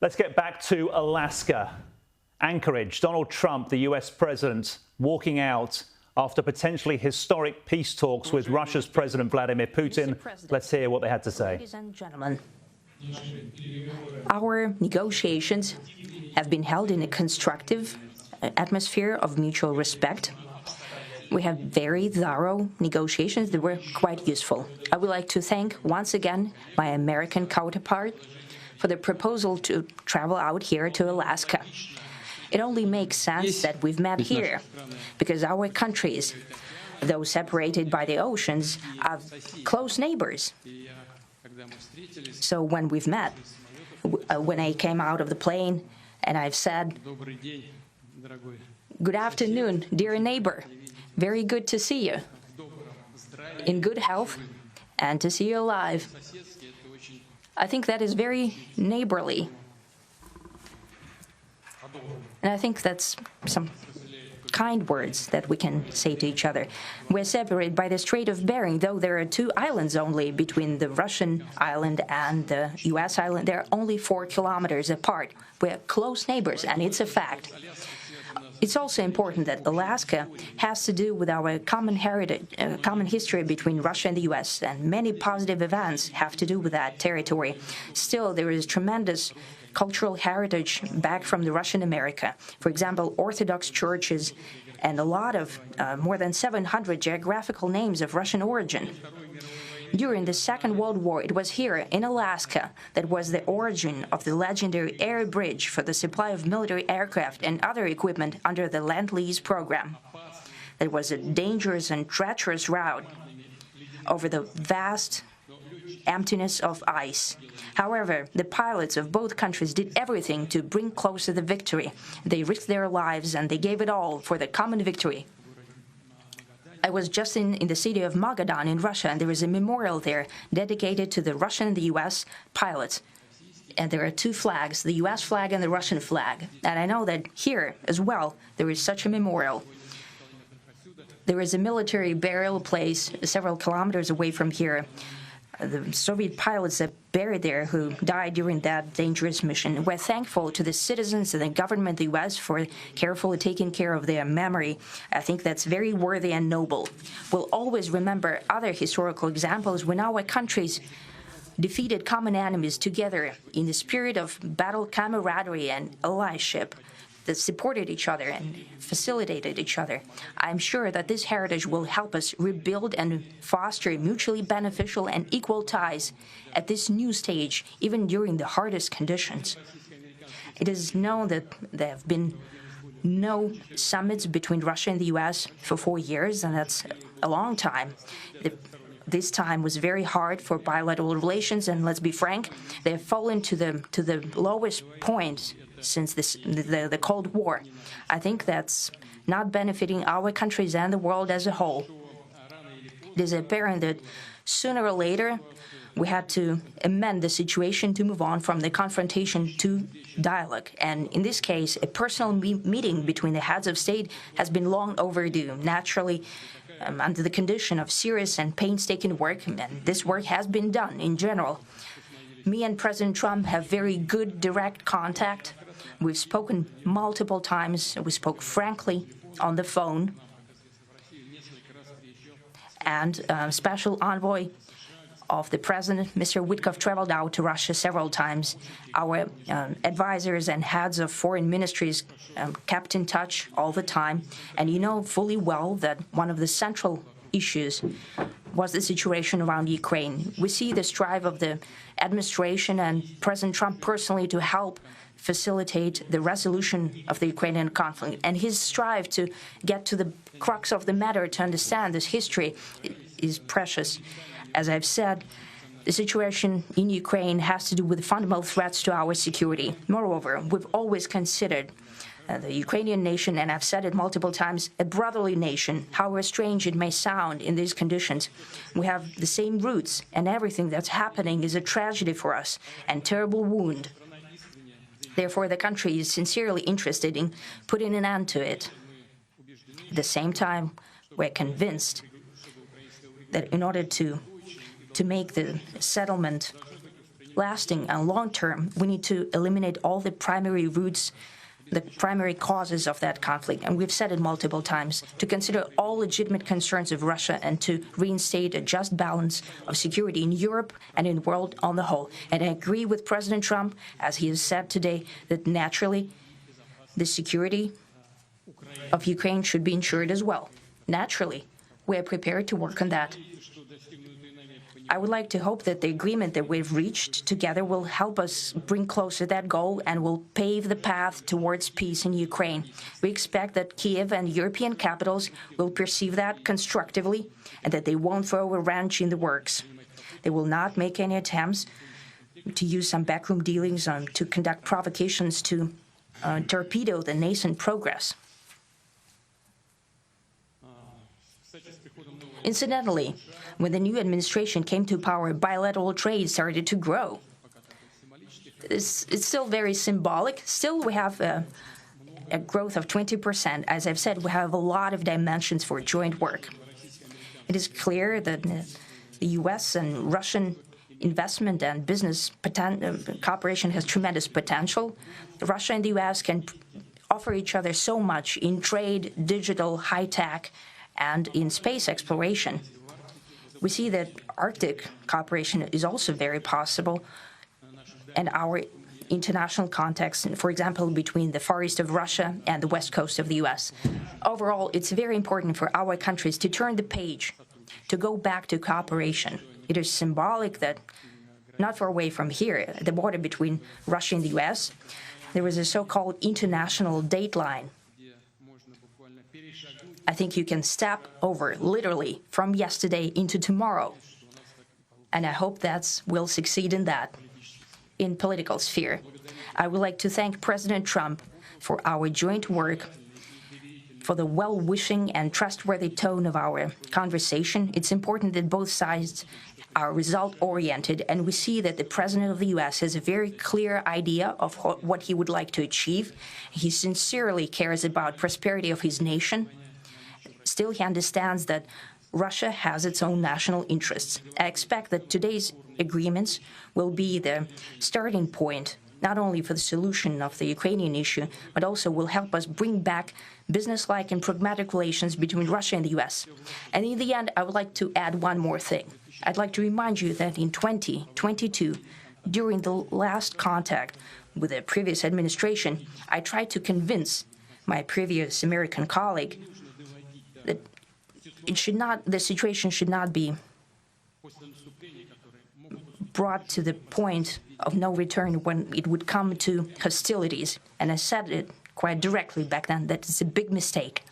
Let's get back to Alaska. Anchorage, Donald Trump, the US president, walking out after potentially historic peace talks with Russia's President Vladimir Putin. Let's hear what they had to say. Ladies and gentlemen, our negotiations have been held in a constructive atmosphere of mutual respect. We have very thorough negotiations that were quite useful. I would like to thank once again my American counterpart for the proposal to travel out here to Alaska. It only makes sense that we've met here, because our countries, though separated by the oceans, are close neighbors. So when we've met, when I came out of the plane and I've said, "Good afternoon, dear neighbor. Very good to see you. In good health and to see you alive." I think that is very neighborly. And I think that's some kind words that we can say to each other. We're separated by the Strait of Bering, though there are 2 islands only between the Russian island and the US island. They're only 4 kilometers apart. We're close neighbors, and it's a fact. It's also important that Alaska has to do with our common heritage, common history between Russia and the US, and many positive events have to do with that territory. Still, there is tremendous cultural heritage back from the Russian America. For example, Orthodox churches and a lot of, more than 700 geographical names of Russian origin. During the Second World War, it was here in Alaska that was the origin of the legendary air bridge for the supply of military aircraft and other equipment under the Lend-Lease program. It was a dangerous and treacherous route over the vast emptiness of ice. However, the pilots of both countries did everything to bring closer the victory. They risked their lives and they gave it all for the common victory. I was just in the city of Magadan in Russia, and there is a memorial there dedicated to the Russian and the US pilots. And there are 2 flags, the US flag and the Russian flag. And I know that here as well, there is such a memorial. There is a military burial place several kilometers away from here. The Soviet pilots that buried there who died during that dangerous mission. We're thankful to the citizens and the government of the U.S. for carefully taking care of their memory. I think that's very worthy and noble. We'll always remember other historical examples when our countries defeated common enemies together in the spirit of battle camaraderie and allyship that supported each other and facilitated each other. I'm sure that this heritage will help us rebuild and foster mutually beneficial and equal ties at this new stage, even during the hardest conditions. It is known that there have been no summits between Russia and the U.S. for 4 years, and that's a long time. This time was very hard for bilateral relations, and let's be frank, they have fallen to the lowest point since the Cold War. I think that's not benefiting our countries and the world as a whole. It is apparent that sooner or later we had to amend the situation to move on from the confrontation to dialogue. And in this case, a personal meeting between the heads of state has been long overdue, naturally under the condition of serious and painstaking work, and this work has been done in general. Me and President Trump have very good direct contact. We've spoken multiple times. We spoke frankly on the phone. And Special Envoy of the President, Mr. Witkoff, traveled out to Russia several times. Our advisors and heads of foreign ministries kept in touch all the time. And you know fully well that one of the central issues was the situation around Ukraine. We see the strive of the administration and President Trump personally to help facilitate the resolution of the Ukrainian conflict. And his strive to get to the crux of the matter, to understand this history, is precious. As I've said, the situation in Ukraine has to do with fundamental threats to our security. Moreover, we've always considered the Ukrainian nation, and I've said it multiple times, a brotherly nation, however strange it may sound in these conditions. We have the same roots, and everything that's happening is a tragedy for us and terrible wound. Therefore, the country is sincerely interested in putting an end to it. At the same time, we're convinced that in order to make the settlement lasting and long-term, we need to eliminate all the primary roots, the primary causes of that conflict, and we've said it multiple times, to consider all legitimate concerns of Russia and to reinstate a just balance of security in Europe and in the world on the whole. And I agree with President Trump, as he has said today, that naturally the security of Ukraine should be ensured as well. Naturally, we are prepared to work on that. I would like to hope that the agreement that we've reached together will help us bring closer that goal and will pave the path towards peace in Ukraine. We expect that Kiev and European capitals will perceive that constructively and that they won't throw a wrench in the works. They will not make any attempts to use some backroom dealings to conduct provocations to torpedo the nascent progress. Incidentally, when the new administration came to power, bilateral trade started to grow. It's still very symbolic. Still, we have a growth of 20%. As I've said, we have a lot of dimensions for joint work. It is clear that the U.S. and Russian investment and business cooperation has tremendous potential. Russia and the U.S. can offer each other so much in trade, digital, high-tech, and in space exploration. We see that Arctic cooperation is also very possible, and our international context, for example, between the Far East of Russia and the West Coast of the U.S. Overall, it's very important for our countries to turn the page, to go back to cooperation. It is symbolic that not far away from here, at the border between Russia and the U.S., there was a so-called international date line. I think you can step over, literally, from yesterday into tomorrow. And I hope that we'll succeed in that, in political sphere. I would like to thank President Trump for our joint work, for the well-wishing and trustworthy tone of our conversation. It's important that both sides are result-oriented, and we see that the President of the U.S. has a very clear idea of what he would like to achieve. He sincerely cares about prosperity of his nation. Still, he understands that Russia has its own national interests. I expect that today's agreements will be the starting point, not only for the solution of the Ukrainian issue, but also will help us bring back business-like and pragmatic relations between Russia and the U.S. And in the end, I would like to add one more thing. I'd like to remind you that in 2022, during the last contact with the previous administration, I tried to convince my previous American colleague that the situation should not be brought to the point of no return when it would come to hostilities. And I said it quite directly back then that it's a big mistake.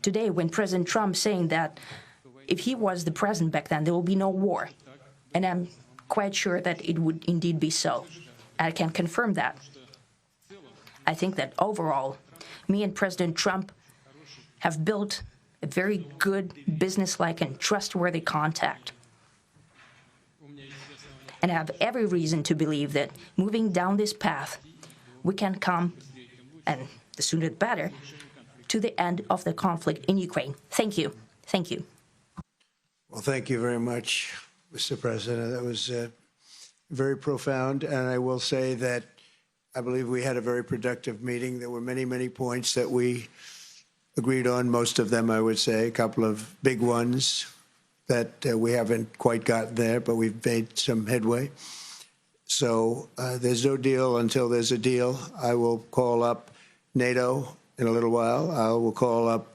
Today, when President Trump saying that if he was the president back then, there will be no war. And I'm quite sure that it would indeed be so. I can confirm that. I think that overall, me and President Trump have built a very good business-like and trustworthy contact. And I have every reason to believe that moving down this path, we can come, and the sooner the better, to the end of the conflict in Ukraine. Thank you. Thank you. Well, thank you very much, Mr. President. That was very profound. And I will say that I believe we had a very productive meeting. There were many, many points that we agreed on, most of them, I would say, a couple of big ones that we haven't quite gotten there, but we've made some headway. So there's no deal until there's a deal. I will call up NATO in a little while. I will call up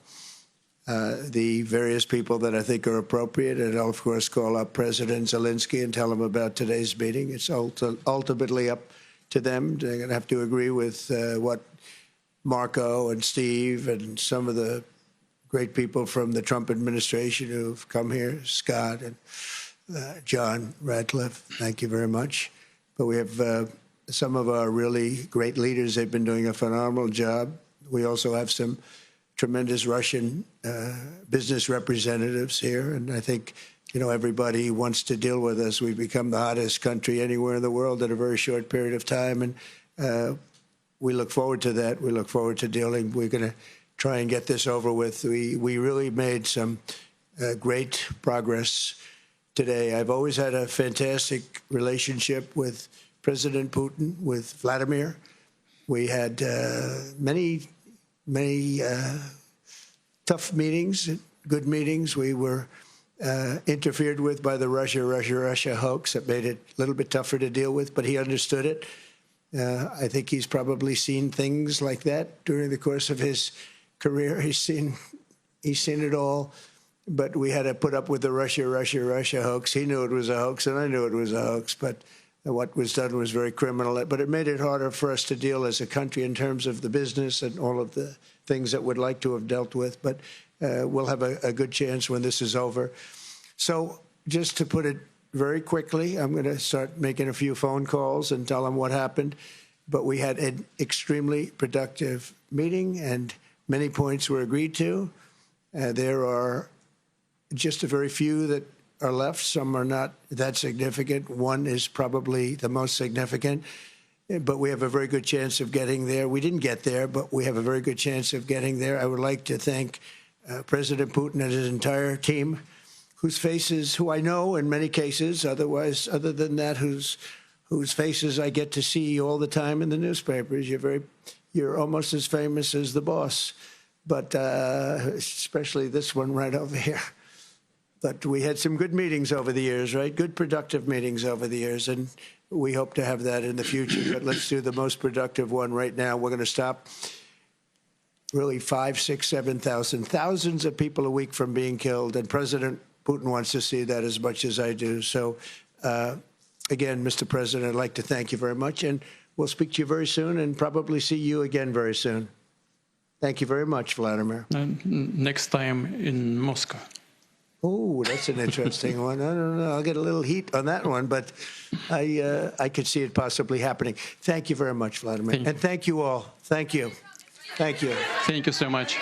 the various people that I think are appropriate, and I'll, of course, call up President Zelensky and tell him about today's meeting. It's ultimately up to them. They're going to have to agree with what Marco and Steve and some of the great people from the Trump administration who've come here, Scott and John Ratcliffe. Thank you very much. But we have some of our really great leaders. They've been doing a phenomenal job. We also have some tremendous Russian business representatives here. And I think, you know, everybody wants to deal with us. We've become the hottest country anywhere in the world in a very short period of time. And we look forward to that. We look forward to dealing. We're going to try and get this over with. We really made some great progress today. I've always had a fantastic relationship with President Putin, with Vladimir. We had many tough meetings, good meetings. We were interfered with by the Russia hoax that made it a little bit tougher to deal with, but he understood it. I think he's probably seen things like that during the course of his career. He's seen it all, but we had to put up with the Russia hoax. He knew it was a hoax, and I knew it was a hoax, but what was done was very criminal. But it made it harder for us to deal as a country in terms of the business and all of the things that we'd like to have dealt with. But we'll have a good chance when this is over. So just to put it very quickly, I'm going to start making a few phone calls and tell them what happened. But we had an extremely productive meeting, and many points were agreed to. There are just a very few that are left. Some are not that significant. One is probably the most significant, but we have a very good chance of getting there. We didn't get there, but we have a very good chance of getting there. I would like to thank President Putin and his entire team, who I know in many cases, other than that, whose faces I get to see all the time in the newspapers. You're almost as famous as the boss, but especially this one right over here. But we had some good meetings over the years, right? Good, productive meetings over the years, and we hope to have that in the future. But let's do the most productive one right now. We're going to stop really 5, 6, 7,000, thousands of people a week from being killed, and President Putin wants to see that as much as I do. So, again, Mr. President, I'd like to thank you very much, and we'll speak to you very soon and probably see you again very soon. Thank you very much, Vladimir. Next time in Moscow. Oh, that's an interesting one. I don't know. I'll get a little heat on that one, but I could see it possibly happening. Thank you very much, Vladimir. And thank you all. Thank you. Thank you. Thank you so much.